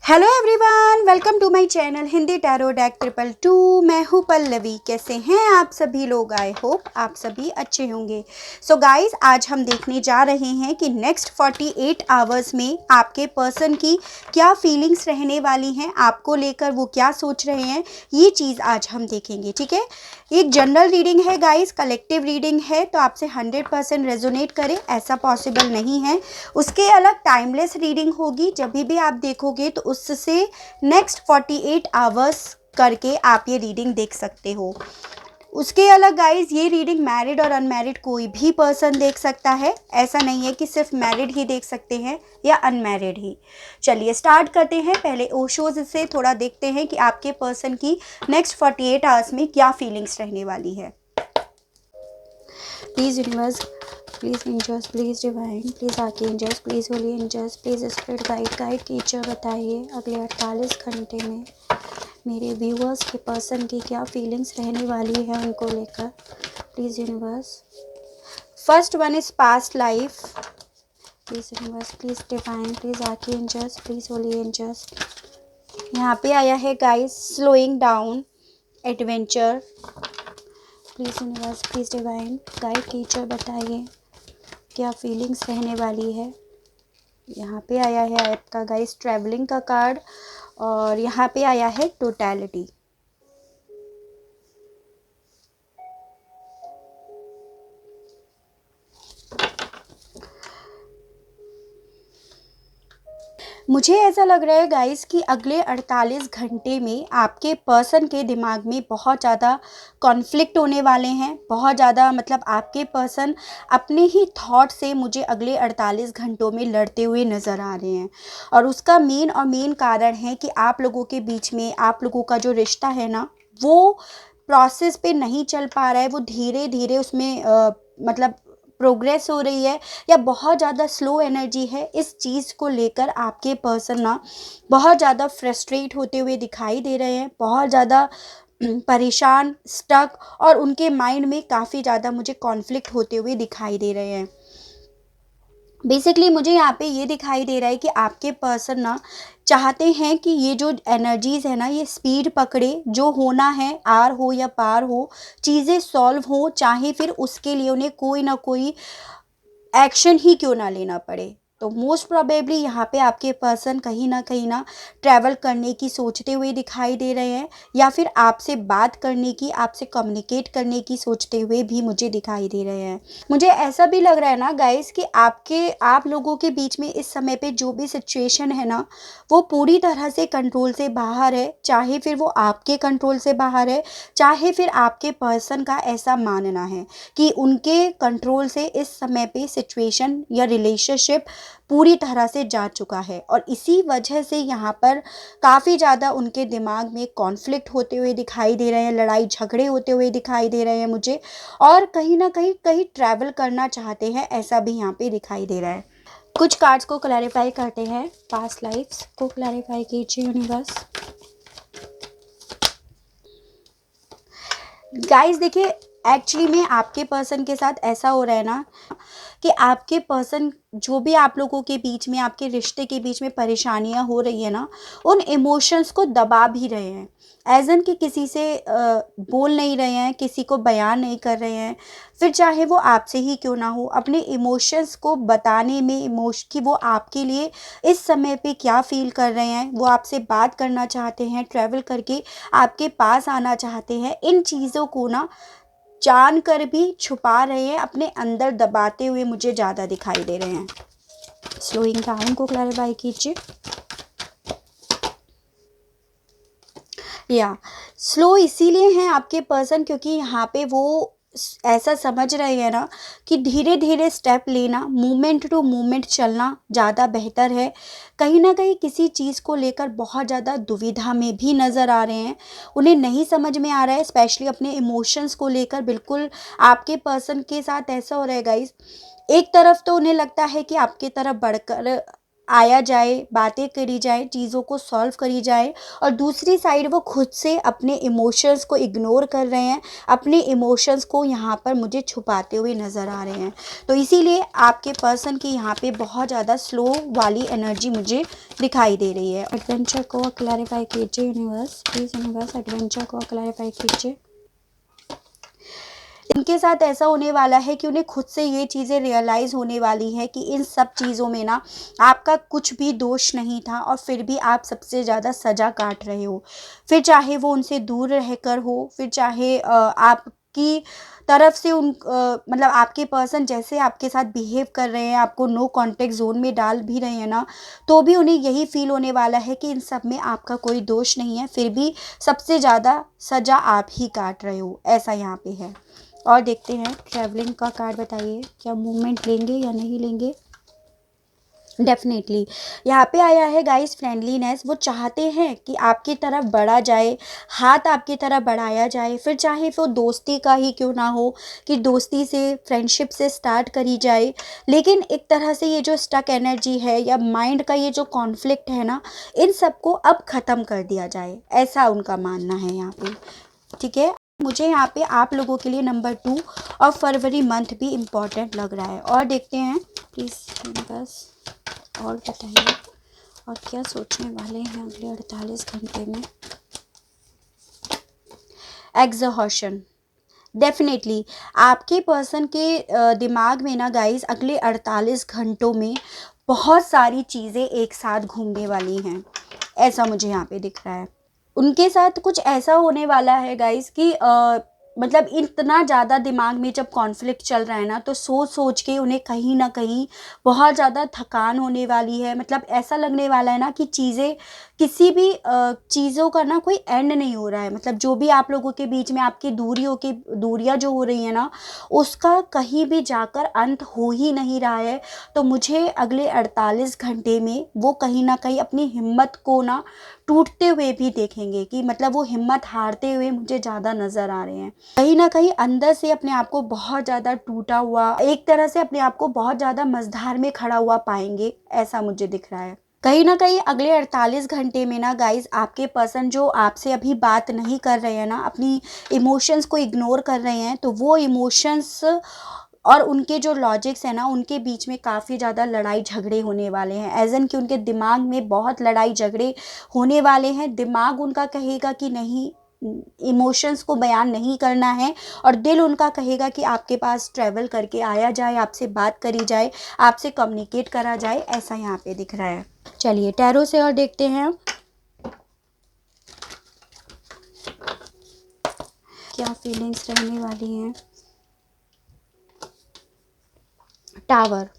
Hello everyone, welcome to my channel Hindi tarot deck 222। मैं हूँ पल्लवी। कैसे हैं आप सभी लोग? आई होप आप सभी अच्छे होंगे। सो गाइस, आज हम देखने जा रहे हैं कि नेक्स्ट 48 आवर्स में आपके पर्सन की क्या फीलिंग्स रहने वाली हैं, आपको लेकर वो क्या सोच रहे हैं, ये चीज़ आज हम देखेंगे। ठीक है, एक जनरल रीडिंग है गाइस, कलेक्टिव रीडिंग है, तो आपसे 100% रेजोनेट करे ऐसा पॉसिबल नहीं है। उसके अलग टाइमलेस रीडिंग होगी, जब भी आप देखोगे तो उससे नेक्स्ट 48 आवर्स करके आप ये रीडिंग देख सकते हो। उसके अलग गाइज, ये रीडिंग मैरिड और अनमैरिड कोई भी पर्सन देख सकता है। ऐसा नहीं है कि सिर्फ मैरिड ही देख सकते हैं या अनमैरिड ही। चलिए स्टार्ट करते हैं। पहले ओशोज से थोड़ा देखते हैं कि आपके पर्सन की नेक्स्ट 48 आवर्स में क्या फीलिंग्स रहने वाली है। Please universe, please angels, please divine, please archangels, please holy angels, please spirit guide कीजिए। बताइए अगले 48 घंटे में मेरे व्यूअर्स के पर्सन की क्या फीलिंग्स रहने वाली है उनको लेकर। Please universe. First one is past life. Please universe, please divine, please archangels, please holy angels. यहाँ पे आया है guys slowing down, adventure. Please universe, please divine guide teacher, बताइए क्या फीलिंग्स रहने वाली है। यहाँ पे आया है आपका गाइस ट्रैवलिंग का कार्ड, और यहाँ पे आया है टोटैलिटी। मुझे ऐसा लग रहा है गाइस कि अगले 48 घंटे में आपके पर्सन के दिमाग में बहुत ज़्यादा कॉन्फ्लिक्ट होने वाले हैं। बहुत ज़्यादा मतलब आपके पर्सन अपने ही थॉट से मुझे अगले 48 घंटों में लड़ते हुए नज़र आ रहे हैं। और उसका मेन कारण है कि आप लोगों के बीच में, आप लोगों का जो रिश्ता है ना, वो प्रोसेस पे नहीं चल पा रहा है। वो धीरे धीरे उसमें मतलब प्रोग्रेस हो रही है, या बहुत ज़्यादा स्लो एनर्जी है। इस चीज़ को लेकर आपके पर्सन ना बहुत ज़्यादा फ्रस्ट्रेट होते हुए दिखाई दे रहे हैं, बहुत ज़्यादा परेशान, स्टक, और उनके माइंड में काफ़ी ज़्यादा मुझे कॉन्फ्लिक्ट होते हुए दिखाई दे रहे हैं। बेसिकली मुझे यहाँ पे ये दिखाई दे रहा है कि आपके पर्सन ना चाहते हैं कि ये जो एनर्जीज़ है ना, ये स्पीड पकड़े, जो होना है आर हो या पार हो, चीज़ें सॉल्व हो, चाहे फिर उसके लिए उन्हें कोई ना कोई एक्शन ही क्यों ना लेना पड़े। तो मोस्ट प्रोबेबली यहाँ पे आपके पर्सन कहीं ना ट्रैवल करने की सोचते हुए दिखाई दे रहे हैं, या फिर आपसे बात करने की, आपसे कम्युनिकेट करने की सोचते हुए भी मुझे दिखाई दे रहे हैं। मुझे ऐसा भी लग रहा है ना गाइस कि आप लोगों के बीच में इस समय पे जो भी सिचुएशन है ना, वो पूरी तरह से कंट्रोल से बाहर है। चाहे फिर वो आपके कंट्रोल से बाहर है, चाहे फिर आपके पर्सन का ऐसा मानना है कि उनके कंट्रोल से इस समय पे सिचुएशन या रिलेशनशिप पूरी तरह से जा चुका है। और इसी वजह से यहाँ पर काफ़ी ज़्यादा उनके दिमाग में कॉन्फ्लिक्ट होते हुए दिखाई दे रहे हैं, लड़ाई झगड़े होते हुए दिखाई दे रहे हैं मुझे, और कहीं ना कहीं ट्रैवल करना चाहते हैं, ऐसा भी यहाँ पे दिखाई दे रहा है। कुछ कार्ड्स को क्लैरिफाई करते हैं। पास्ट लाइफ्स को क्लैरिफाई कीजिए यूनिवर्स। गाइस देखिए, एक्चुअली में आपके पर्सन के साथ ऐसा हो रहा है ना कि आपके पर्सन, जो भी आप लोगों के बीच में, आपके रिश्ते के बीच में परेशानियां हो रही है ना, उन इमोशंस को दबा भी रहे हैं। एज एन कि किसी से बोल नहीं रहे हैं, किसी को बयान नहीं कर रहे हैं, फिर चाहे वो आपसे ही क्यों ना हो, अपने इमोशंस को बताने में, इमोशन कि वो आपके लिए इस समय पे क्या फील कर रहे हैं, वो आपसे बात करना चाहते हैं, ट्रैवल करके आपके पास आना चाहते हैं। इन चीज़ों को ना जानकर भी छुपा रहे हैं, अपने अंदर दबाते हुए मुझे ज़्यादा दिखाई दे रहे हैं। स्लोइंग डाउन को क्लैरिफाई कीजिए। या स्लो इसीलिए हैं आपके पर्सन क्योंकि यहाँ पे वो ऐसा समझ रहे हैं ना कि धीरे धीरे स्टेप लेना, मूवमेंट टू मूवमेंट चलना ज़्यादा बेहतर है। कहीं ना कहीं किसी चीज़ को लेकर बहुत ज़्यादा दुविधा में भी नज़र आ रहे हैं, उन्हें नहीं समझ में आ रहा है, स्पेशली अपने इमोशंस को लेकर। बिल्कुल आपके पर्सन के साथ ऐसा हो रहा है गाइस, एक तरफ तो उन्हें लगता है कि आपकी तरफ बढ़कर आया जाए, बातें करी जाए, चीज़ों को सॉल्व करी जाए, और दूसरी साइड वो खुद से अपने इमोशंस को इग्नोर कर रहे हैं, अपने इमोशंस को यहाँ पर मुझे छुपाते हुए नज़र आ रहे हैं। तो इसीलिए आपके पर्सन की यहाँ पे बहुत ज़्यादा स्लो वाली एनर्जी मुझे दिखाई दे रही है। एडवेंचर को क्लैरिफाई कीजिए यूनिवर्स, प्लीज़ यूनिवर्स एडवेंचर को क्लैरिफाई कीजिए। इनके साथ ऐसा होने वाला है कि उन्हें खुद से ये चीज़ें रियलाइज़ होने वाली हैं कि इन सब चीज़ों में ना आपका कुछ भी दोष नहीं था, और फिर भी आप सबसे ज़्यादा सज़ा काट रहे हो। फिर चाहे वो उनसे दूर रहकर हो, फिर चाहे आपकी तरफ से मतलब आपके पर्सन जैसे आपके साथ बिहेव कर रहे हैं, आपको नो कॉन्टैक्ट ज़ोन में डाल भी रहे हैं ना, तो भी उन्हें यही फ़ील होने वाला है कि इन सब में आपका कोई दोष नहीं है, फिर भी सबसे ज़्यादा सज़ा आप ही काट रहे हो, ऐसा यहाँ पे है। और देखते हैं ट्रैवलिंग का कार्ड, बताइए क्या मूवमेंट लेंगे या नहीं लेंगे। डेफिनेटली यहाँ पे आया है गाइस फ्रेंडलीनेस। वो चाहते हैं कि आपकी तरफ बढ़ा जाए, हाथ आपकी तरफ बढ़ाया जाए, फिर चाहे वो दोस्ती का ही क्यों ना हो, कि दोस्ती से फ्रेंडशिप से स्टार्ट करी जाए, लेकिन एक तरह से ये जो स्टक एनर्जी है या माइंड का ये जो कॉन्फ्लिक्ट है ना, इन सबको अब ख़त्म कर दिया जाए, ऐसा उनका मानना है यहाँ पे। ठीक है, मुझे यहाँ पे आप लोगों के लिए नंबर 2 और फरवरी मंथ भी इम्पॉर्टेंट लग रहा है। और देखते हैं प्लीज़ बस, और बताइए और क्या सोचने वाले हैं अगले 48 घंटे में। एग्जॉशन, डेफिनेटली आपके पर्सन के दिमाग में ना गाइस अगले 48 घंटों में बहुत सारी चीज़ें एक साथ घूमने वाली हैं, ऐसा मुझे यहाँ पे दिख रहा है। उनके साथ कुछ ऐसा होने वाला है गाइस कि मतलब इतना ज़्यादा दिमाग में जब कॉन्फ्लिक्ट चल रहा है ना, तो सोच सोच के उन्हें कहीं ना कहीं बहुत ज़्यादा थकान होने वाली है। मतलब ऐसा लगने वाला है ना कि चीज़ें, किसी भी चीज़ों का ना कोई एंड नहीं हो रहा है। मतलब जो भी आप लोगों के बीच में आपकी दूरियां जो हो रही है ना, उसका कहीं भी जाकर अंत हो ही नहीं रहा है। तो मुझे अगले 48 घंटे में वो कहीं ना कहीं अपनी हिम्मत को ना टूटते हुए भी देखेंगे, कि मतलब वो हिम्मत हारते हुए मुझे ज़्यादा नज़र आ रहे हैं। कहीं ना कहीं अंदर से अपने आप को बहुत ज़्यादा टूटा हुआ, एक तरह से अपने आप को बहुत ज़्यादा मझधार में खड़ा हुआ पाएंगे, ऐसा मुझे दिख रहा है। कहीं ना कहीं अगले 48 घंटे में ना गाइस आपके पर्सन जो आपसे अभी बात नहीं कर रहे हैं ना, अपनी इमोशंस को इग्नोर कर रहे हैं, तो वो इमोशंस और उनके जो लॉजिक्स हैं ना, उनके बीच में काफ़ी ज़्यादा लड़ाई झगड़े होने वाले हैं। एज एन कि उनके दिमाग में बहुत लड़ाई झगड़े होने वाले हैं। दिमाग उनका कहेगा कि नहीं, इमोशंस को बयान नहीं करना है, और दिल उनका कहेगा कि आपके पास ट्रैवल करके आया जाए, आपसे बात करी जाए, आपसे कम्युनिकेट करा जाए, ऐसा यहाँ पे दिख रहा है। चलिए टैरो से और देखते हैं क्या फीलिंग्स रहने वाली हैं। टावर,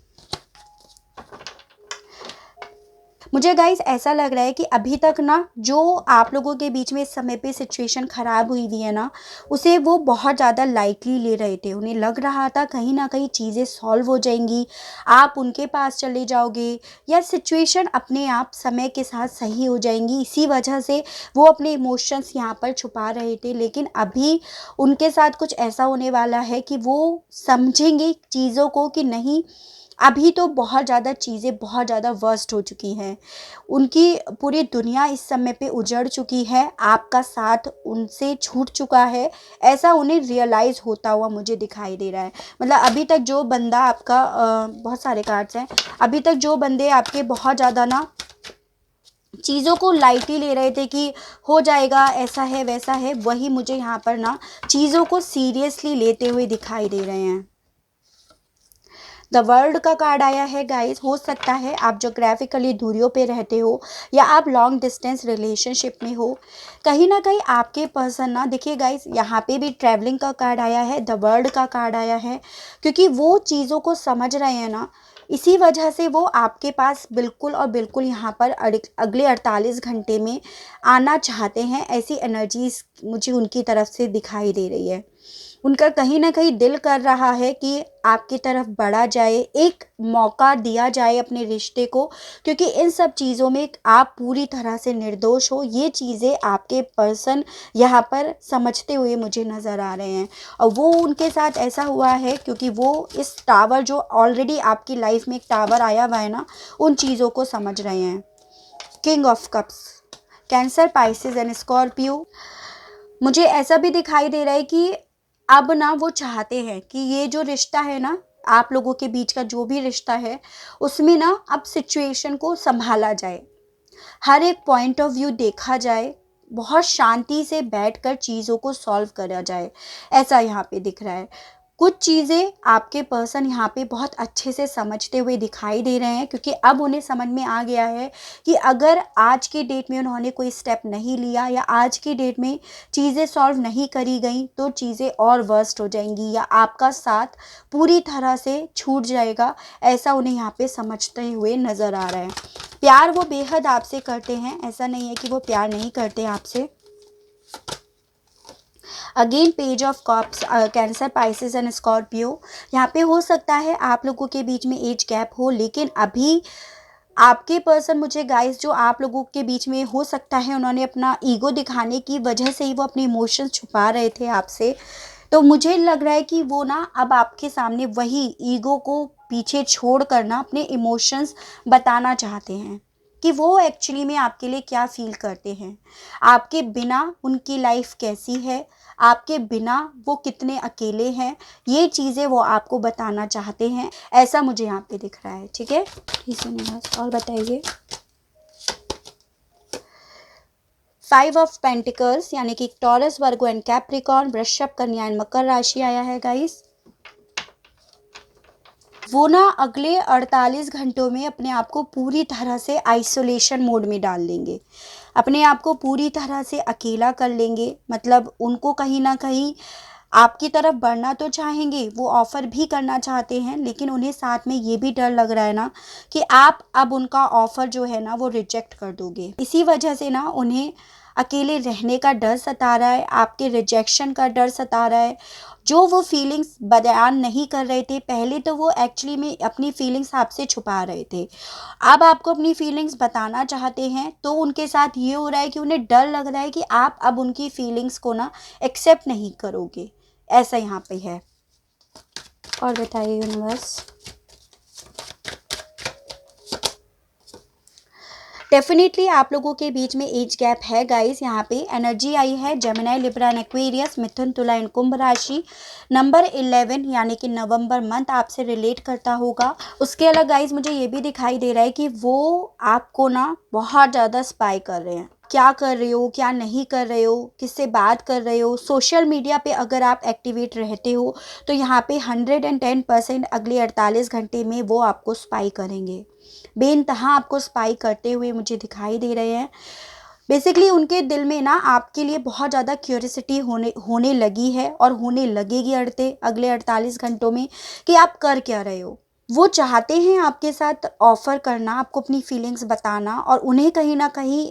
मुझे गाइस ऐसा लग रहा है कि अभी तक ना जो आप लोगों के बीच में इस समय पे सिचुएशन ख़राब हुई हुई है ना, उसे वो बहुत ज़्यादा लाइटली ले रहे थे। उन्हें लग रहा था कहीं ना कहीं चीज़ें सॉल्व हो जाएंगी, आप उनके पास चले जाओगे, या सिचुएशन अपने आप समय के साथ सही हो जाएंगी। इसी वजह से वो अपने इमोशंस यहाँ पर छुपा रहे थे। लेकिन अभी उनके साथ कुछ ऐसा होने वाला है कि वो समझेंगे चीज़ों को कि नहीं, अभी तो बहुत ज़्यादा चीज़ें बहुत ज़्यादा वर्स्ट हो चुकी हैं। उनकी पूरी दुनिया इस समय पे उजड़ चुकी है, आपका साथ उनसे छूट चुका है, ऐसा उन्हें रियलाइज़ होता हुआ मुझे दिखाई दे रहा है। मतलब अभी तक जो बंदा आपका बहुत सारे कार्ड्स हैं, अभी तक जो बंदे आपके बहुत ज़्यादा ना चीज़ों को लाइटली ले रहे थे कि हो जाएगा, ऐसा है वैसा है, वही मुझे यहाँ पर ना चीज़ों को सीरियसली लेते हुए दिखाई दे रहे हैं। द वर्ल्ड का कार्ड आया है गाइस। हो सकता है आप जोग्राफिकली दूरियों पे रहते हो, या आप लॉन्ग डिस्टेंस रिलेशनशिप में हो। कहीं ना कहीं आपके पर्सन ना, देखिए गाइस यहाँ पे भी ट्रैवलिंग का कार्ड आया है, द वर्ल्ड का कार्ड आया है, क्योंकि वो चीज़ों को समझ रहे हैं ना, इसी वजह से वो आपके पास बिल्कुल और बिल्कुल यहाँ पर अगले 48 घंटे में आना चाहते हैं। ऐसी एनर्जीज मुझे उनकी तरफ से दिखाई दे रही है। उनका कहीं न कहीं दिल कर रहा है कि आपकी तरफ बढ़ा जाए, एक मौका दिया जाए अपने रिश्ते को, क्योंकि इन सब चीज़ों में आप पूरी तरह से निर्दोष हो। ये चीज़ें आपके पर्सन यहाँ पर समझते हुए मुझे नज़र आ रहे हैं, और वो उनके साथ ऐसा हुआ है क्योंकि वो इस टावर जो ऑलरेडी आपकी लाइफ में एक टावर आया हुआ है ना, उन चीज़ों को समझ रहे हैं। King of cups, cancer, Pisces and Scorpio. मुझे ऐसा भी दिखाई दे रहा है कि अब ना वो चाहते हैं कि ये जो रिश्ता है ना, आप लोगों के बीच का जो भी रिश्ता है, उसमें ना अब सिचुएशन को संभाला जाए, हर एक पॉइंट ऑफ व्यू देखा जाए, बहुत शांति से बैठकर चीज़ों को सॉल्व करा जाए, ऐसा यहाँ पे दिख रहा है। कुछ चीज़ें आपके पर्सन यहाँ पे बहुत अच्छे से समझते हुए दिखाई दे रहे हैं, क्योंकि अब उन्हें समझ में आ गया है कि अगर आज की डेट में उन्होंने कोई स्टेप नहीं लिया या आज की डेट में चीज़ें सॉल्व नहीं करी गई तो चीज़ें और वर्स्ट हो जाएंगी या आपका साथ पूरी तरह से छूट जाएगा, ऐसा उन्हें यहाँ पे समझते हुए नज़र आ रहा है। प्यार वो बेहद आपसे करते हैं, ऐसा नहीं है कि वो प्यार नहीं करते आपसे। Again page of cups, cancer, Pisces and Scorpio. यहाँ पे हो सकता है आप लोगों के बीच में एज गैप हो, लेकिन अभी आपके पर्सन, मुझे गाइस, जो आप लोगों के बीच में हो सकता है उन्होंने अपना ईगो दिखाने की वजह से ही वो अपने इमोशंस छुपा रहे थे आपसे, तो मुझे लग रहा है कि वो ना अब आपके सामने वही ईगो को पीछे छोड़ कर ना अपने इमोशंस बताना चाहते हैं कि वो एक्चुअली में आपके लिए क्या फील करते हैं, आपके बिना उनकी लाइफ कैसी है, आपके बिना वो कितने अकेले हैं, ये चीज़ें वो आपको बताना चाहते हैं, ऐसा मुझे यहाँ पे दिख रहा है। ठीक है, ठीक है निवास, और बताइए। 5 ऑफ पेंटिकल्स, यानी कि टॉरस, वर्गो एंड कैप्रिकॉर्न, वृषभ, कन्या एंड मकर राशि आया है गाइस। वो ना अगले 48 घंटों में अपने आप को पूरी तरह से आइसोलेशन मोड में डाल देंगे, अपने आप को पूरी तरह से अकेला कर लेंगे। मतलब उनको कहीं ना कहीं आपकी तरफ बढ़ना तो चाहेंगे, वो ऑफ़र भी करना चाहते हैं, लेकिन उन्हें साथ में ये भी डर लग रहा है ना कि आप अब उनका ऑफ़र जो है ना वो रिजेक्ट कर दोगे। इसी वजह से ना उन्हें अकेले रहने का डर सता रहा है, आपके रिजेक्शन का डर सता रहा है। जो वो फीलिंग्स बयान नहीं कर रहे थे पहले, तो वो एक्चुअली में अपनी फीलिंग्स आपसे छुपा रहे थे, अब आपको अपनी फीलिंग्स बताना चाहते हैं। तो उनके साथ ये हो रहा है कि उन्हें डर लग रहा है कि आप अब उनकी फीलिंग्स को ना एक्सेप्ट नहीं करोगे, ऐसा यहाँ पे है। और बताइए यूनिवर्स। डेफिनेटली आप लोगों के बीच में एज गैप है गाइस। यहाँ पे एनर्जी आई है जेमिनी, लिब्रा एंड एक्वेरियस, मिथुन, तुला एंड कुंभ राशि। नंबर 11 यानी कि नवंबर मंथ आपसे रिलेट करता होगा। उसके अलग गाइस मुझे ये भी दिखाई दे रहा है कि वो आपको ना बहुत ज़्यादा स्पाई कर रहे हैं, क्या कर रहे हो, क्या नहीं कर रहे हो, किससे बात कर रहे हो। सोशल मीडिया पे अगर आप एक्टिवेट रहते हो तो यहाँ पे 110% अगले 48 घंटे में वो आपको स्पाई करेंगे, बेइंतहा आपको स्पाई करते हुए मुझे दिखाई दे रहे हैं। बेसिकली उनके दिल में ना आपके लिए बहुत ज़्यादा क्यूरियोसिटी होने लगी है और होने लगेगी अगले 48 घंटों में कि आप कर क्या रहे हो। वो चाहते हैं आपके साथ ऑफ़र करना, आपको अपनी फीलिंग्स बताना, और उन्हें कहीं न कहीं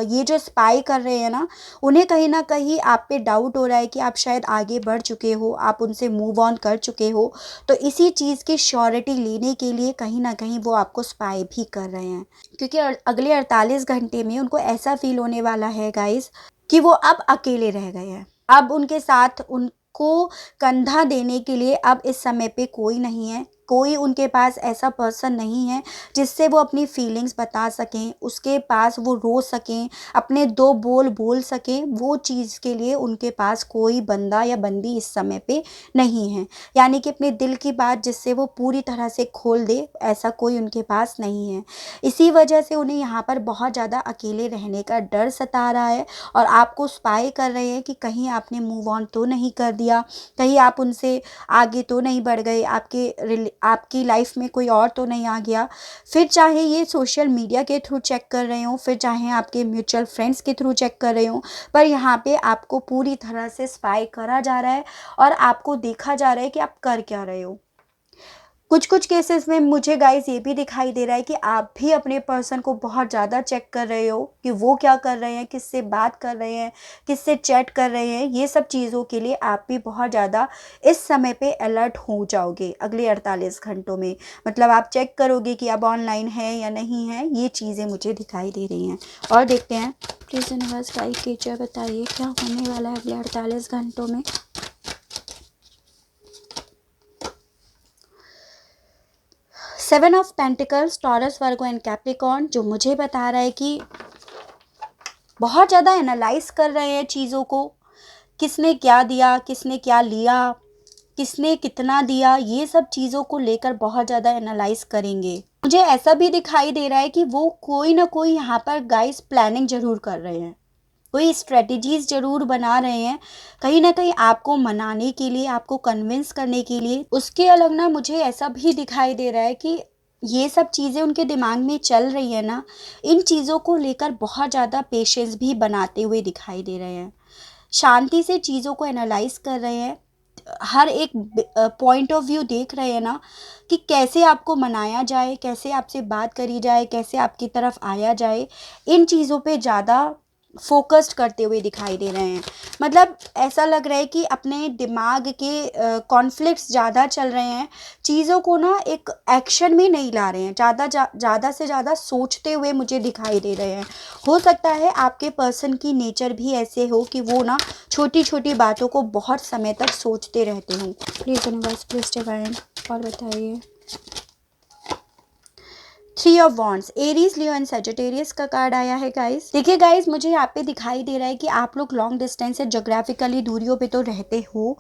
ये जो स्पाई कर रहे हैं ना, उन्हें कहीं न कहीं आप पे डाउट हो रहा है कि आप शायद आगे बढ़ चुके हो, आप उनसे मूव ऑन कर चुके हो। तो इसी चीज़ की श्योरिटी लेने के लिए कहीं न कहीं वो आपको स्पाई भी कर रहे हैं, क्योंकि अगले 48 घंटे में उनको ऐसा फ़ील होने वाला है गाइस कि वो अब अकेले रह गए हैं। अब उनके साथ उनको कंधा देने के लिए अब इस समय पे कोई नहीं है, कोई उनके पास ऐसा पर्सन नहीं है जिससे वो अपनी फीलिंग्स बता सकें, उसके पास वो रो सकें, अपने 2 बोल बोल सकें। वो चीज़ के लिए उनके पास कोई बंदा या बंदी इस समय पे नहीं है, यानी कि अपने दिल की बात जिससे वो पूरी तरह से खोल दे, ऐसा कोई उनके पास नहीं है। इसी वजह से उन्हें यहाँ पर बहुत ज़्यादा अकेले रहने का डर सता रहा है, और आपको स्पाई कर रहे हैं कि कहीं आपने मूव ऑन तो नहीं कर दिया, कहीं आप उनसे आगे तो नहीं बढ़ गए, आपकी लाइफ में कोई और तो नहीं आ गया। फिर चाहे ये सोशल मीडिया के थ्रू चेक कर रहे हो, फिर चाहे आपके म्यूचुअल फ्रेंड्स के थ्रू चेक कर रहे हो, पर यहाँ पे आपको पूरी तरह से स्पाई करा जा रहा है और आपको देखा जा रहा है कि आप कर क्या रहे हो। कुछ कुछ केसेस में मुझे गाइस ये भी दिखाई दे रहा है कि आप भी अपने पर्सन को बहुत ज़्यादा चेक कर रहे हो कि वो क्या कर रहे हैं, किससे बात कर रहे हैं, किससे चैट कर रहे हैं। ये सब चीज़ों के लिए आप भी बहुत ज़्यादा इस समय पे अलर्ट हो जाओगे अगले 48 घंटों में। मतलब आप चेक करोगे कि अब ऑनलाइन है या नहीं है, ये चीज़ें मुझे दिखाई दे रही हैं। और देखते हैं प्लीज़ यूनिवर्स गाइड कीजिए, बताइए क्या होने वाला है अगले 48 घंटों में। 7 of pentacles, taurus, Virgo and Capricorn, जो मुझे बता रहा है कि बहुत ज़्यादा एनालाइज कर रहे हैं चीज़ों को, किसने क्या दिया, किसने क्या लिया, किसने कितना दिया, ये सब चीज़ों को लेकर बहुत ज़्यादा एनालाइज करेंगे। मुझे ऐसा भी दिखाई दे रहा है कि वो कोई ना कोई यहाँ पर गाइस प्लानिंग ज़रूर कर रहे हैं, कोई स्ट्रेटजीज ज़रूर बना रहे हैं कहीं ना कहीं आपको मनाने के लिए, आपको कन्विंस करने के लिए। उसके अलग ना मुझे ऐसा भी दिखाई दे रहा है कि ये सब चीज़ें उनके दिमाग में चल रही है ना, इन चीज़ों को लेकर बहुत ज़्यादा पेशेंस भी बनाते हुए दिखाई दे रहे हैं, शांति से चीज़ों को एनालाइज कर रहे हैं, हर एक पॉइंट ऑफ व्यू देख रहे हैं ना कि कैसे आपको मनाया जाए, कैसे आपसे बात करी जाए, कैसे आपकी तरफ आया जाए। इन चीज़ों पे ज़्यादा फोकस्ड करते हुए दिखाई दे रहे हैं। मतलब ऐसा लग रहा है कि अपने दिमाग के कॉन्फ्लिक्ट्स ज़्यादा चल रहे हैं, चीज़ों को ना एक एक्शन में नहीं ला रहे हैं, ज़्यादा से ज़्यादा सोचते हुए मुझे दिखाई दे रहे हैं। हो सकता है आपके पर्सन की नेचर भी ऐसे हो कि वो ना छोटी छोटी बातों को बहुत समय तक सोचते रहते हों। प्लीज़ यूनिवर्स प्लीज़ डिवाइन और बताइए। 3 of wands, Aries, Leo and Sagittarius का कार्ड आया है गाइस। देखिए गाइस, मुझे यहाँ पे दिखाई दे रहा है कि आप लोग लॉन्ग डिस्टेंस से जोग्राफिकली दूरियों पे तो रहते हो,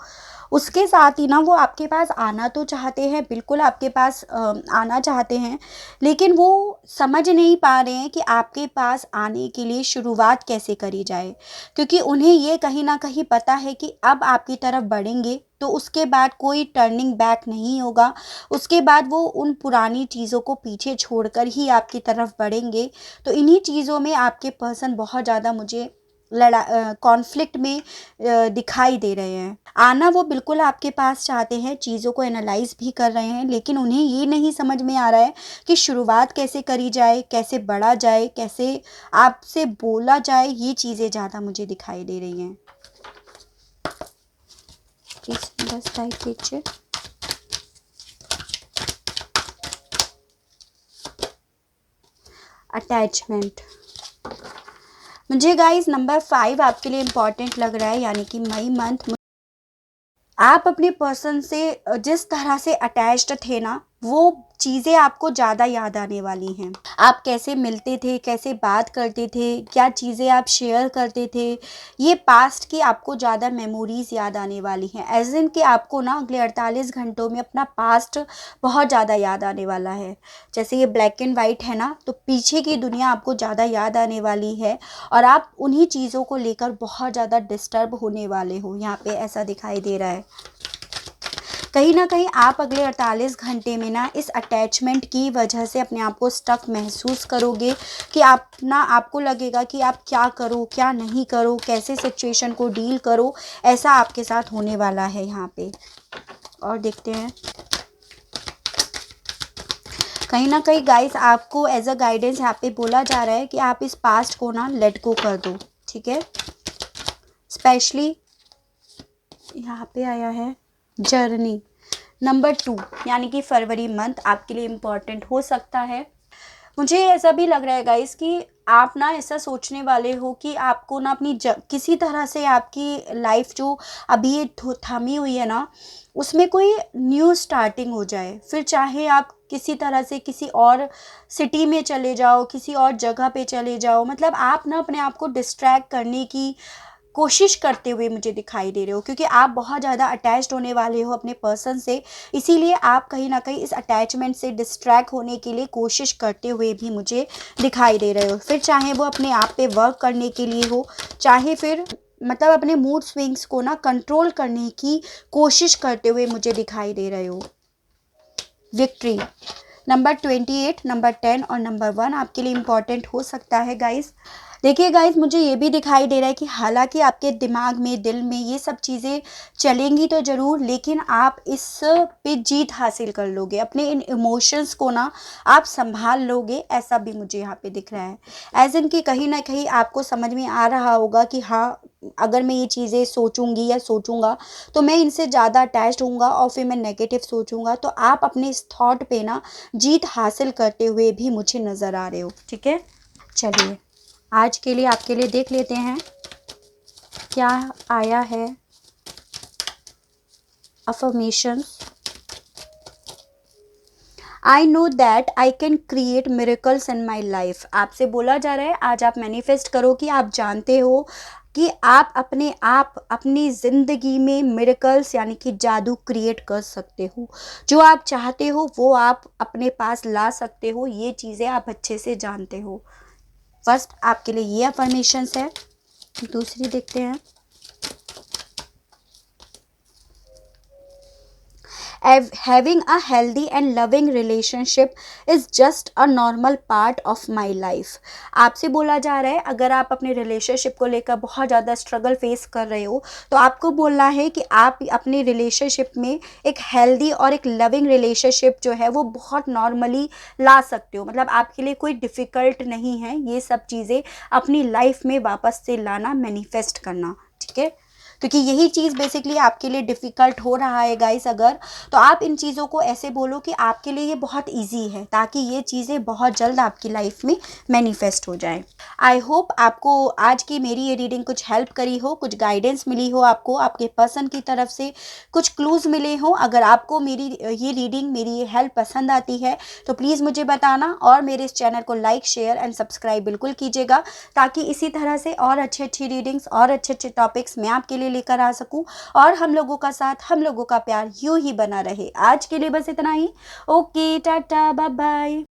उसके साथ ही ना वो आपके पास आना तो चाहते हैं, बिल्कुल आपके पास आना चाहते हैं, लेकिन वो समझ नहीं पा रहे हैं कि आपके पास आने के लिए शुरुआत कैसे करी जाए, क्योंकि उन्हें ये कहीं ना कहीं पता है कि अब आपकी तरफ बढ़ेंगे तो उसके बाद कोई टर्निंग बैक नहीं होगा, उसके बाद वो उन पुरानी चीज़ों को पीछे छोड़कर ही आपकी तरफ बढ़ेंगे। तो इन्हीं चीज़ों में आपके पर्सन बहुत ज़्यादा मुझे कॉन्फ्लिक्ट में दिखाई दे रहे हैं। आना वो बिल्कुल आपके पास चाहते हैं, चीज़ों को एनालाइज भी कर रहे हैं, लेकिन उन्हें ये नहीं समझ में आ रहा है कि शुरुआत कैसे करी जाए, कैसे बढ़ा जाए, कैसे आपसे बोला जाए। ये चीज़ें ज़्यादा मुझे दिखाई दे रही हैं। बस टाइप कीजिए। अटैचमेंट, मुझे गाइस नंबर 5 आपके लिए इम्पॉर्टेंट लग रहा है, यानी कि मई मंथ। आप अपने पर्सन से जिस तरह से अटैच्ड थे ना, वो चीज़ें आपको ज़्यादा याद आने वाली हैं। आप कैसे मिलते थे, कैसे बात करते थे, क्या चीज़ें आप शेयर करते थे, ये पास्ट की आपको ज़्यादा मेमोरीज़ याद आने वाली हैं। एज इन कि आपको ना अगले 48 घंटों में अपना पास्ट बहुत ज़्यादा याद आने वाला है। जैसे ये ब्लैक एंड वाइट है ना, तो पीछे की दुनिया आपको ज़्यादा याद आने वाली है और आप उन्हीं चीज़ों को लेकर बहुत ज़्यादा डिस्टर्ब होने वाले हो। यहाँ पे ऐसा दिखाई दे रहा है। कहीं ना कहीं आप अगले 48 घंटे में ना इस अटैचमेंट की वजह से अपने आप को स्टक महसूस करोगे कि आप ना, आपको लगेगा कि आप क्या करो क्या नहीं करो, कैसे सिचुएशन को डील करो, ऐसा आपके साथ होने वाला है यहाँ पे। और देखते हैं, कहीं ना कहीं गाइस आपको एज अ गाइडेंस यहाँ पे बोला जा रहा है कि आप इस पास्ट को ना लेट गो कर दो, ठीक है। स्पेशली यहाँ पे आया है जर्नी नंबर 2, यानी कि फरवरी मंथ आपके लिए इम्पॉर्टेंट हो सकता है। मुझे ऐसा भी लग रहा है गाइस कि आप ना ऐसा सोचने वाले हो कि आपको ना अपनी किसी तरह से आपकी लाइफ जो अभी ये थमी हुई है ना, उसमें कोई न्यू स्टार्टिंग हो जाए। फिर चाहे आप किसी तरह से किसी और सिटी में चले जाओ, किसी और जगह पे चले जाओ, मतलब आप ना अपने आप को डिस्ट्रैक्ट करने की कोशिश करते हुए मुझे दिखाई दे रहे हो, क्योंकि आप बहुत ज़्यादा अटैच्ड होने वाले हो अपने पर्सन से। इसीलिए आप कहीं ना कहीं इस अटैचमेंट से डिस्ट्रैक्ट होने के लिए कोशिश करते हुए भी मुझे दिखाई दे रहे हो। फिर चाहे वो अपने आप पे वर्क करने के लिए हो, चाहे फिर मतलब अपने मूड स्विंग्स को ना कंट्रोल करने की कोशिश करते हुए मुझे दिखाई दे रहे हो। विक्ट्री नंबर 28, नंबर 10 और नंबर 1 आपके लिए इम्पॉर्टेंट हो सकता है गाइस। देखिए गाइस, मुझे ये भी दिखाई दे रहा है कि हालाँकि आपके दिमाग में, दिल में ये सब चीज़ें चलेंगी तो ज़रूर, लेकिन आप इस पे जीत हासिल कर लोगे। अपने इन इमोशंस को ना आप सँभाल लोगे, ऐसा भी मुझे यहाँ पे दिख रहा है। ऐज़ इन कि कहीं न कहीं आपको समझ में आ रहा होगा कि हाँ, अगर मैं ये चीज़ें सोचूँगी या सोचूँगा, तो मैं इनसे ज़्यादा अटैच्ड होऊँगा और फिर मैं नेगेटिव सोचूँगा। तो आप अपने इस थॉट पे ना जीत हासिल करते हुए भी मुझे नज़र आ रहे हो, ठीक है? चलिए, आज के लिए आपके लिए देख लेते हैं क्या आया है affirmations. I know that I can create miracles in my life. आपसे बोला जा रहा है आज आप मैनिफेस्ट करो कि आप जानते हो कि आप अपनी ज़िंदगी में मिरेकल्स यानी कि जादू क्रिएट कर सकते हो। जो आप चाहते हो वो आप अपने पास ला सकते हो, ये चीज़ें आप अच्छे से जानते हो। फर्स्ट आपके लिए ये अफर्मेशंस है। दूसरी देखते हैं, having a healthy and loving relationship is just a normal part of my life। आपसे बोला जा रहा है अगर आप अपने रिलेशनशिप को लेकर बहुत ज़्यादा स्ट्रगल फेस कर रहे हो, तो आपको बोलना है कि आप अपने रिलेशनशिप में एक हेल्दी और एक लविंग रिलेशनशिप जो है वो बहुत नॉर्मली ला सकते हो। मतलब आपके लिए कोई डिफ़िकल्ट नहीं है ये सब चीज़ें अपनी लाइफ में वापस से लाना, मैनिफेस्ट करना, ठीक है? क्योंकि यही चीज़ बेसिकली आपके लिए डिफ़िकल्ट हो रहा है गाइस अगर, तो आप इन चीज़ों को ऐसे बोलो कि आपके लिए ये बहुत ईज़ी है, ताकि ये चीज़ें बहुत जल्द आपकी लाइफ में मैनिफेस्ट हो जाएँ। आई होप आपको आज की मेरी ये रीडिंग कुछ हेल्प करी हो, कुछ गाइडेंस मिली हो आपको, आपके पर्सन की तरफ से कुछ क्लूज़ मिले हों। अगर आपको मेरी ये रीडिंग, मेरी ये हेल्प पसंद आती है, तो प्लीज़ मुझे बताना और मेरे इस चैनल को लाइक, शेयर एंड सब्सक्राइब बिल्कुल कीजिएगा, ताकि इसी तरह से और अच्छी-अच्छी रीडिंग्स और अच्छे-अच्छे टॉपिक्स मैं आपके लिए लेकर आ सकूं और हम लोगों का साथ, हम लोगों का प्यार यूं ही बना रहे। आज के लिए बस इतना ही। Okay, tata, bye bye.